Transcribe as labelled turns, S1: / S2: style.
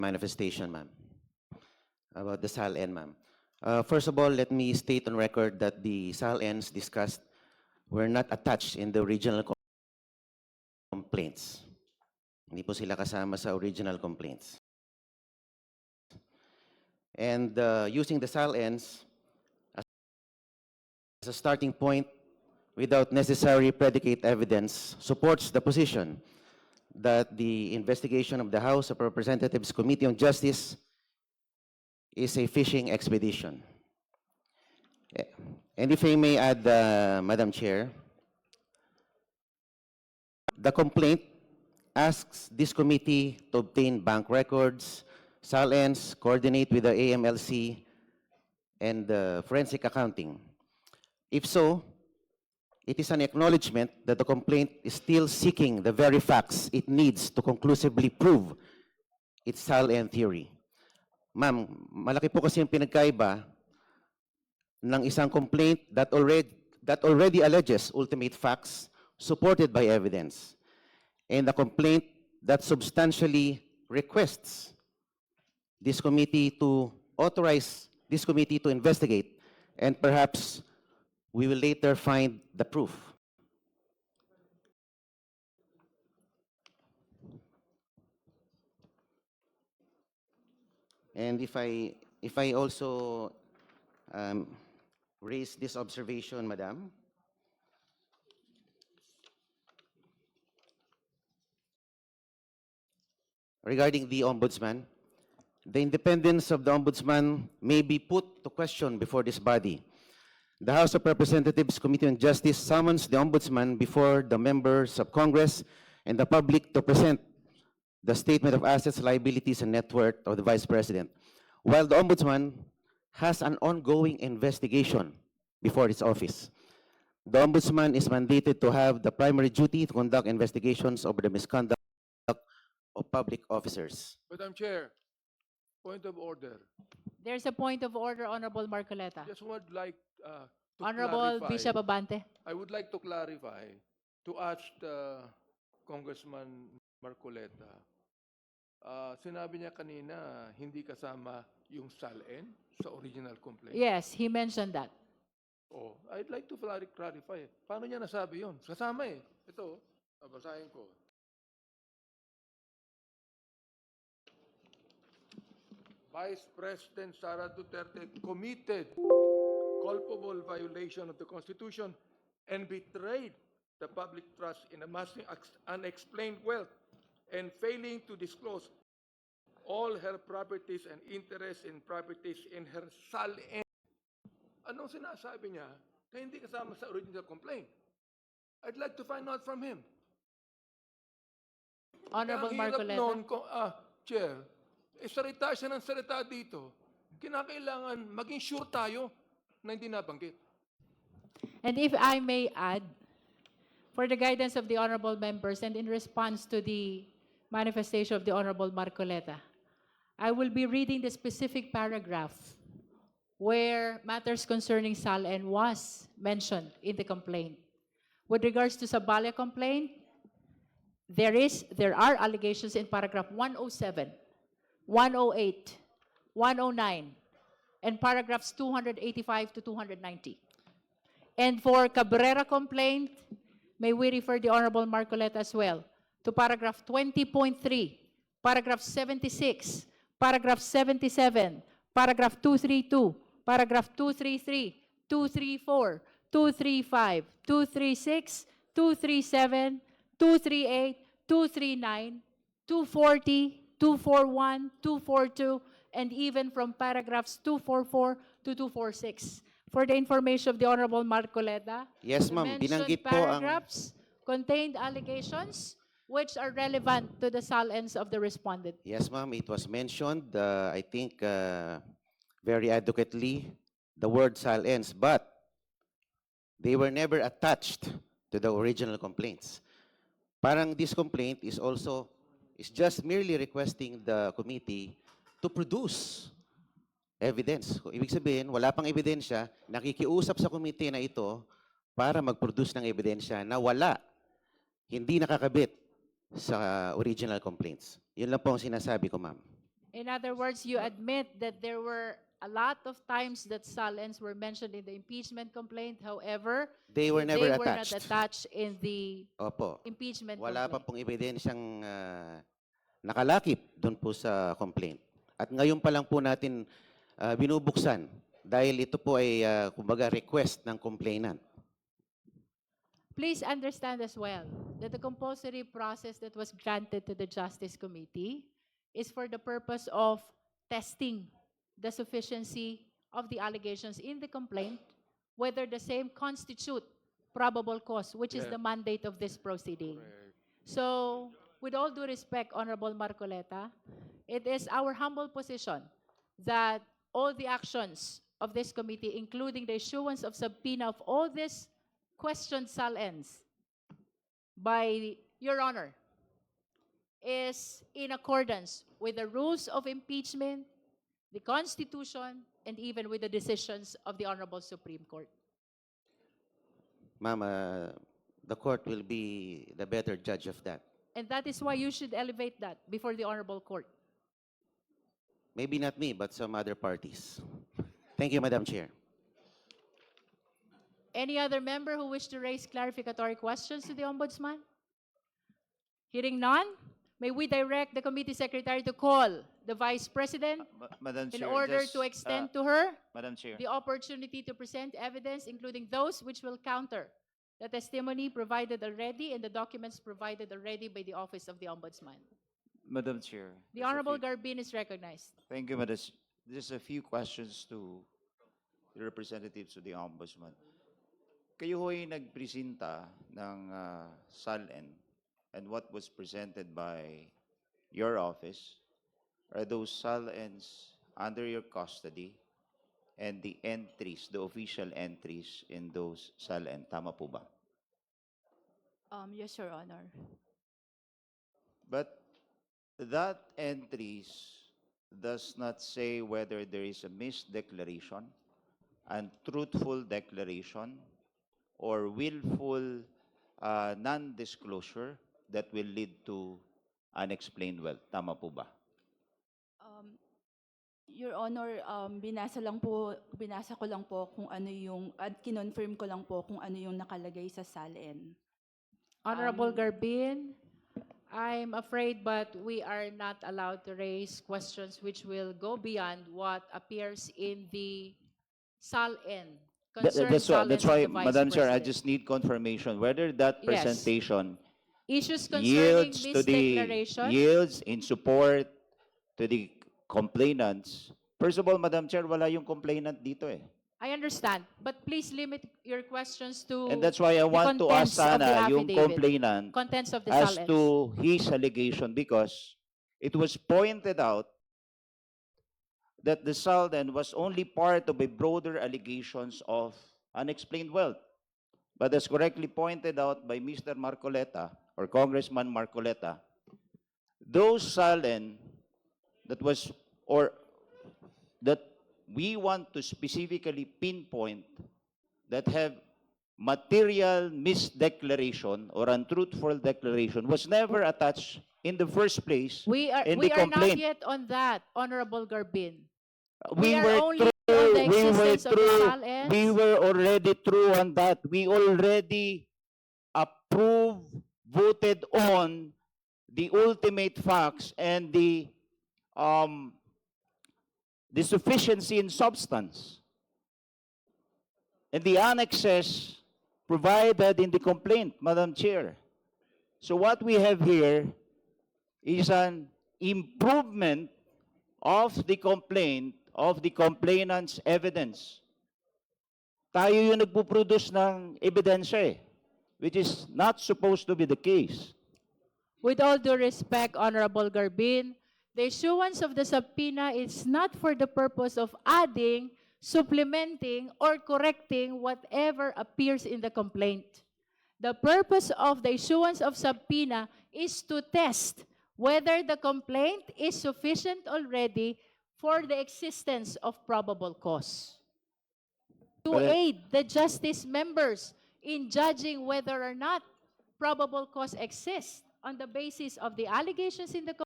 S1: manifestation, ma'am, about the SALN, ma'am. First of all, let me state on record that the SALNs discussed were not attached in the original complaints. Hindi po sila kasama sa original complaints. And using the SALNs as a starting point without necessary predicate evidence supports the position that the investigation of the House of Representatives Committee on Justice is a fishing expedition. And if I may add, Madam Chair, the complaint asks this committee to obtain bank records, SALNs, coordinate with the AMLC, and forensic accounting. If so, it is an acknowledgement that the complaint is still seeking the very facts it needs to conclusively prove its SALN theory. Ma'am, malaki po kasi yung pinagkaiba ng isang complaint that already alleges ultimate facts supported by evidence, and a complaint that substantially requests this committee to authorize this committee to investigate, and perhaps we will later find the proof. And if I also raise this observation, Madam, regarding the Ombudsman, the independence of the Ombudsman may be put to question before this body. The House of Representatives Committee on Justice summons the Ombudsman before the members of Congress and the public to present the statement of assets, liabilities, and net worth of the Vice President, while the Ombudsman has an ongoing investigation before its office. The Ombudsman is mandated to have the primary duty to conduct investigations over the misconduct of public officers.
S2: Madam Chair, point of order.
S3: There's a point of order, Honorable Marcoleta.
S2: Just would like to
S3: Honorable
S2: clarify.
S3: Bishop Abante.
S2: I would like to clarify, to ask Congressman Marcoleta. Sinabi niya kanina, hindi kasama yung SALN sa original complaint.
S3: Yes, he mentioned that.
S2: Oh, I'd like to clarify. Paano niya nasabi yun? Kasama eh. Ito, babasahin ko. Vice President Sara Duterte committed culpable violation of the Constitution and betrayed the public trust in amassing unexplained wealth and failing to disclose all her properties and interests in properties in her SALN. Anong sinasabi niya na hindi kasama sa original complaint? I'd like to find out from him.
S3: Honorable
S2: Kaya ang hirap
S3: Marcoleta.
S2: noon, Chair, salita siya ng salita dito. Kinakailangan maging sure tayo na hindi nabanggit.
S3: And if I may add, for the guidance of the honorable members and in response to the manifestation of the Honorable Marcoleta, I will be reading the specific paragraph where matters concerning SALN was mentioned in the complaint. With regards to Sabala complaint, there are allegations in paragraph 107, 108, 109, and paragraphs 285 to 290. And for Cabrera complaint, may we refer the Honorable Marcoleta as well to paragraph 20.3, paragraph 76, paragraph 77, paragraph 232, paragraph 233, 234, 235, 236, 237, 238, 239, 240, 241, 242, and even from paragraphs 244 to 246. For the information of the Honorable Marcoleta,
S1: Yes,
S3: the
S1: ma'am.
S3: mentioned
S1: Binanggit po ang...
S3: paragraphs contained allegations which are relevant to the SALNs of the respondent.
S1: Yes, ma'am. It was mentioned, I think, very adequately, the word SALNs, but they were never attached to the original complaints. Parang this complaint is just merely requesting the committee to produce evidence. Ibig sabihin, wala pang ebidensya, nakikiusap sa committee na ito para mag-produce ng ebidensya na wala, hindi nakakabit sa original complaints. Yun lang po ang sinasabi ko, ma'am.
S3: In other words, you admit that there were a lot of times that Salens were mentioned in the impeachment complaint. However,
S1: They were never
S3: they were not
S1: attached.
S3: attached in the
S1: Opo.
S3: impeachment
S1: Wala pa
S3: complaint.
S1: pong ebidensyang nakalakip doon po sa complaint. At ngayon pa lang po natin binubuksan dahil ito po ay kumbaga request ng complainant.
S3: Please understand as well that the compulsory process that was granted to the Justice Committee is for the purpose of testing the sufficiency of the allegations in the complaint, whether the same constitute probable cause, which is
S2: Yeah.
S3: the mandate of this proceeding. So, with all due respect, Honorable Marcoleta, it is our humble position that all the actions of this committee, including the issuance of subpoena of all these questioned Salens by Your Honor, is in accordance with the rules of impeachment, the Constitution, and even with the decisions of the Honorable Supreme Court.
S1: Ma'am, the court will be the better judge of that.
S3: And that is why you should elevate that before the Honorable Court.
S1: Maybe not me, but some other parties. Thank you, Madam Chair.
S3: Any other member who wish to raise clarificatory questions to the Ombudsman? Hearing none, may we direct the committee secretary to call the Vice President
S4: Madam
S3: in
S4: Chair,
S3: order
S4: just,
S3: to extend to her
S4: Madam Chair,
S3: the opportunity to present evidence, including those which will counter the testimony provided already and the documents provided already by the Office of the Ombudsman.
S4: Madam Chair.
S3: The
S4: just a
S3: Honorable
S4: few-
S3: Garbin is recognized.
S4: Thank you, Madam. Just a few questions to the representatives of the Ombudsman. Kayo ho'y nagpresenta ng SALN, and what was presented by your office are those SALNs under your custody and the entries, the official entries in those SALN. Tama po ba?
S5: Yes, Your Honor.
S4: But that entries does not say whether there is a misdeclaration, untruthful declaration, or willful non-disclosure that will lead to unexplained wealth. Tama po ba?
S5: Your Honor, binasa ko lang po kung ano yung, at kinonfirm ko lang po kung ano yung nakalagay sa SALN.
S3: Honorable Garbin, I'm afraid but we are not allowed to raise questions which will go beyond what appears in the SALN. concerned
S4: That's
S3: SALNs
S4: why,
S3: of the Vice
S4: Madam Chair, I
S3: President.
S4: just need confirmation whether that
S3: Yes.
S4: presentation
S3: Issues concerning
S4: yields to the
S3: misdeclaration.
S4: yields in support to the complainants. First of all, Madam Chair, wala yung complainant dito eh.
S3: I understand, but please limit your questions to
S4: And that's why I want to ask
S3: contents of the
S4: sana yung
S3: affidavit.
S4: complainant
S3: contents of the
S4: as
S3: SALNs.
S4: to his allegation, because it was pointed out that the SALN was only part of a broader allegations of unexplained wealth. But as correctly pointed out by Mr. Marcoleta, or Congressman Marcoleta, those SALN that was, or that we want to specifically pinpoint that have material misdeclaration or untruthful declaration was never attached in the first place
S3: We are
S4: in the
S3: not
S4: complaint.
S3: yet on that, Honorable Garbin.
S4: We
S3: are
S4: were
S3: only on the
S4: we were
S3: existence of the
S4: through,
S3: SALNs.
S4: we were already through on that. We already approved, voted on the ultimate facts and the sufficiency in substance. And the annexes provided in the complaint, Madam Chair. So what we have here is an improvement of the complaint, of the complainant's evidence. Tayo yung nagpuproduce ng ebidensya eh, which is not supposed to be the case.
S3: With all due respect, Honorable Garbin, the issuance of the subpoena is not for the purpose of adding, supplementing, or correcting whatever appears in the complaint. The purpose of the issuance of subpoena is to test whether the complaint is sufficient already for the existence of probable cause. To
S4: But
S3: aid the justice members in judging whether or not probable cause exists on the basis of the allegations in the